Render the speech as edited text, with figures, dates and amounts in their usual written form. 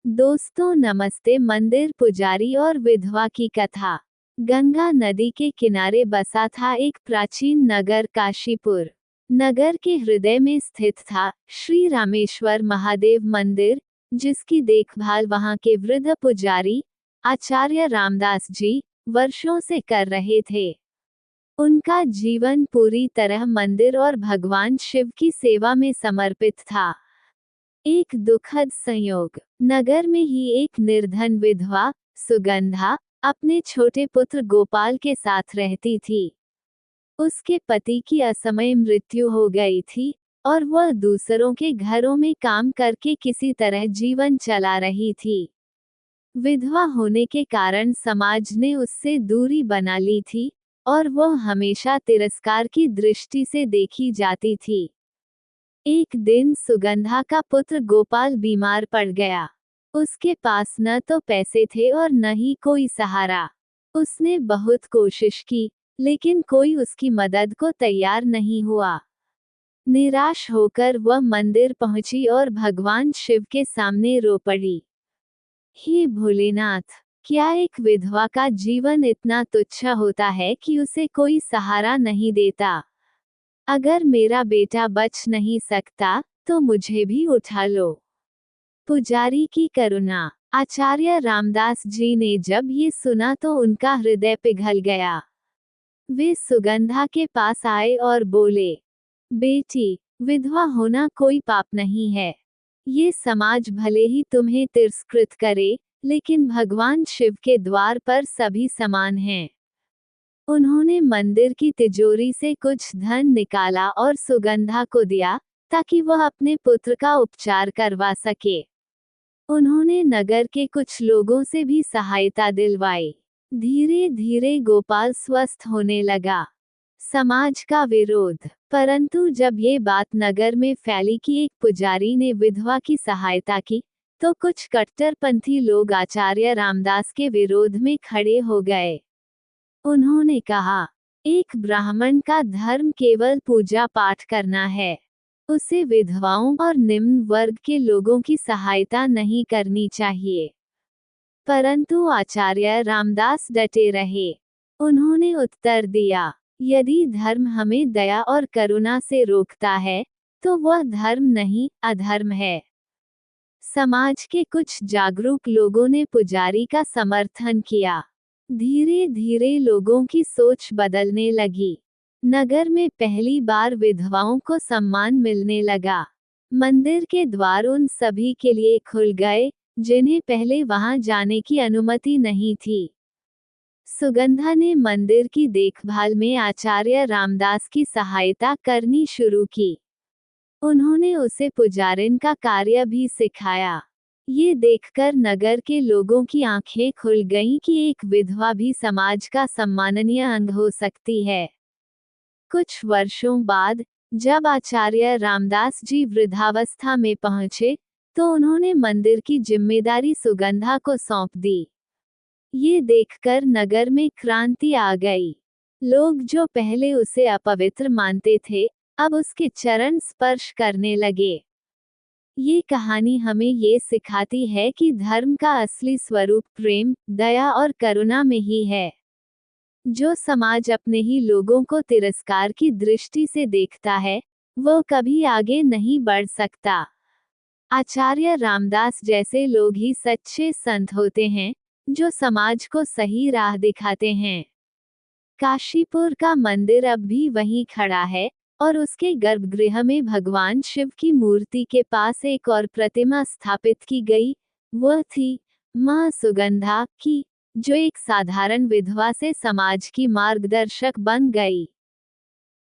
दोस्तों नमस्ते। मंदिर, पुजारी और विधवा की कथा। गंगा नदी के किनारे बसा था एक प्राचीन नगर काशीपुर। नगर के हृदय में स्थित था श्री रामेश्वर महादेव मंदिर, जिसकी देखभाल वहां के वृद्ध पुजारी आचार्य रामदास जी वर्षों से कर रहे थे। उनका जीवन पूरी तरह मंदिर और भगवान शिव की सेवा में समर्पित था। एक दुखद संयोग, नगर में ही एक निर्धन विधवा सुगंधा अपने छोटे पुत्र गोपाल के साथ रहती थी। उसके पति की असमय मृत्यु हो गई थी और वह दूसरों के घरों में काम करके किसी तरह जीवन चला रही थी। विधवा होने के कारण समाज ने उससे दूरी बना ली थी और वह हमेशा तिरस्कार की दृष्टि से देखी जाती थी। एक दिन सुगंधा का पुत्र गोपाल बीमार पड़ गया। उसके पास न तो पैसे थे और न ही कोई सहारा। उसने बहुत कोशिश की, लेकिन कोई उसकी मदद को तैयार नहीं हुआ। निराश होकर वह मंदिर पहुंची और भगवान शिव के सामने रो पड़ी। हे भोलेनाथ, क्या एक विधवा का जीवन इतना तुच्छ होता है कि उसे कोई सहारा नहीं देता? अगर मेरा बेटा बच नहीं सकता, तो मुझे भी उठा लो। पुजारी की करुणा। आचार्य रामदास जी ने जब ये सुना तो उनका हृदय पिघल गया। वे सुगंधा के पास आए और बोले, बेटी, विधवा होना कोई पाप नहीं है। ये समाज भले ही तुम्हें तिरस्कृत करे, लेकिन भगवान शिव के द्वार पर सभी समान हैं। उन्होंने मंदिर की तिजोरी से कुछ धन निकाला और सुगंधा को दिया, ताकि वह अपने पुत्र का उपचार करवा सके। उन्होंने नगर के कुछ लोगों से भी सहायता दिलवाई। धीरे धीरे गोपाल स्वस्थ होने लगा। समाज का विरोध। परंतु जब ये बात नगर में फैली कि एक पुजारी ने विधवा की सहायता की, तो कुछ कट्टरपंथी लोग आचार्य रामदास के विरोध में खड़े हो गए। उन्होंने कहा, एक ब्राह्मण का धर्म केवल पूजा पाठ करना है। उसे विधवाओं और निम्न वर्ग के लोगों की सहायता नहीं करनी चाहिए। परंतु आचार्य रामदास डटे रहे। उन्होंने उत्तर दिया, यदि धर्म हमें दया और करुणा से रोकता है, तो वह धर्म नहीं, अधर्म है। समाज के कुछ जागरूक लोगों ने पुजारी का समर्थन किया। धीरे धीरे लोगों की सोच बदलने लगी। नगर में पहली बार विधवाओं को सम्मान मिलने लगा। मंदिर के द्वार उन सभी के लिए खुल गए, जिन्हें पहले वहां जाने की अनुमति नहीं थी। सुगंधा ने मंदिर की देखभाल में आचार्य रामदास की सहायता करनी शुरू की। उन्होंने उसे पुजारिन का कार्य भी सिखाया। ये देखकर नगर के लोगों की आंखें खुल गईं कि एक विधवा भी समाज का सम्माननीय अंग हो सकती है। कुछ वर्षों बाद, जब आचार्य रामदास जी वृद्धावस्था में पहुंचे, तो उन्होंने मंदिर की जिम्मेदारी सुगंधा को सौंप दी। ये देखकर नगर में क्रांति आ गई। लोग जो पहले उसे अपवित्र मानते थे, अब उसके चरण स्पर्श करने लगे। ये कहानी हमें ये सिखाती है कि धर्म का असली स्वरूप प्रेम, दया और करुणा में ही है। जो समाज अपने ही लोगों को तिरस्कार की दृष्टि से देखता है, वो कभी आगे नहीं बढ़ सकता। आचार्य रामदास जैसे लोग ही सच्चे संत होते हैं, जो समाज को सही राह दिखाते हैं। काशीपुर का मंदिर अब भी वहीं खड़ा है, और उसके गर्भगृह में भगवान शिव की मूर्ति के पास एक और प्रतिमा स्थापित की गई। वह थी मां सुगंधा की, जो एक साधारण विधवा से समाज की मार्गदर्शक बन गई।